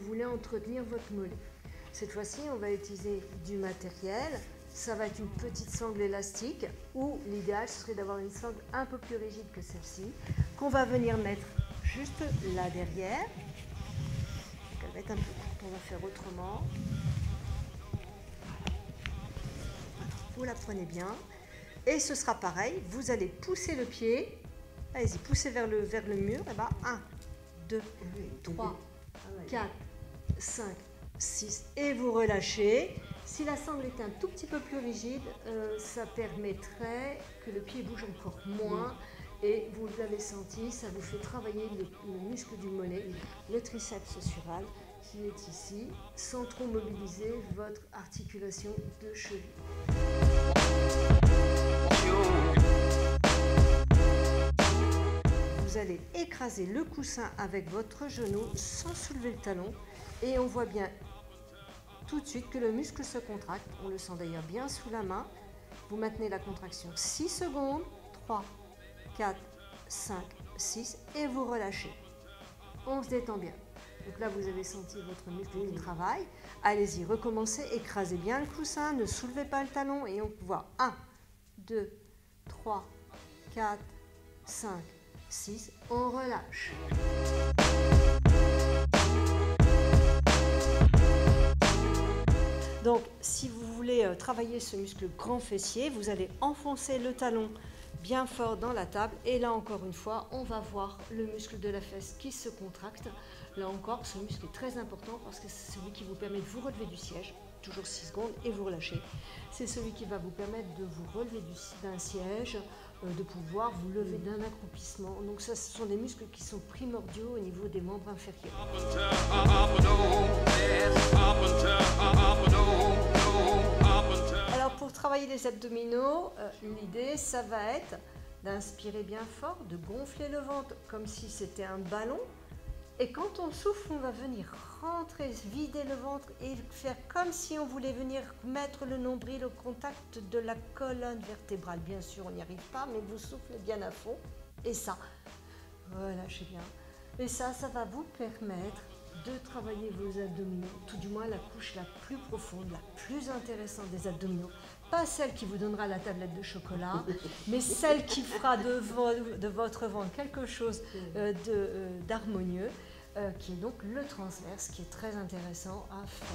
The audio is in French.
voulez entretenir votre mollet. Cette fois-ci, on va utiliser du matériel. Ça va être une petite sangle élastique ou l'idéal serait d'avoir une sangle un peu plus rigide que celle-ci qu'on va venir mettre juste là derrière. Elle va être un peu courte, on va faire autrement. Vous la prenez bien et ce sera pareil, vous allez pousser le pied, allez-y, poussez vers le mur, et ben 1, 2, 3, 4, 5, 6 et vous relâchez. Si la sangle est un tout petit peu plus rigide, ça permettrait que le pied bouge encore moins et vous l'avez senti, ça vous fait travailler le muscle du mollet, le triceps sural qui est ici, sans trop mobiliser votre articulation de cheville. Vous allez écraser le coussin avec votre genou sans soulever le talon et on voit bien tout de suite que le muscle se contracte. On le sent d'ailleurs bien sous la main. Vous maintenez la contraction 6 secondes, 3, 4, 5, 6 et vous relâchez. On se détend bien. Donc là, vous avez senti votre muscle qui travaille. Allez-y, recommencez, écrasez bien le coussin, ne soulevez pas le talon et on voit 1, 2, 3, 4, 5, 6, on relâche. Donc, si vous voulez travailler ce muscle grand fessier, vous allez enfoncer le talon bien fort dans la table. Et là, encore une fois, on va voir le muscle de la fesse qui se contracte. Là encore, ce muscle est très important parce que c'est celui qui vous permet de vous relever du siège. Toujours 6 secondes et vous relâchez. C'est celui qui va vous permettre de vous relever d'un siège, de pouvoir vous lever d'un accroupissement. Donc ça, ce sont des muscles qui sont primordiaux au niveau des membres inférieurs. Alors pour travailler les abdominaux, l'idée, ça va être d'inspirer bien fort, de gonfler le ventre comme si c'était un ballon. Et quand on souffle, on va venir rentrer, vider le ventre et faire comme si on voulait venir mettre le nombril au contact de la colonne vertébrale. Bien sûr, on n'y arrive pas, mais vous soufflez bien à fond. Et ça, relâchez bien. Et ça va vous permettre de travailler vos abdominaux, tout du moins la couche la plus profonde, la plus intéressante des abdominaux. Pas celle qui vous donnera la tablette de chocolat, mais celle qui fera de votre ventre quelque chose d'harmonieux, qui est donc le transverse, qui est très intéressant à faire.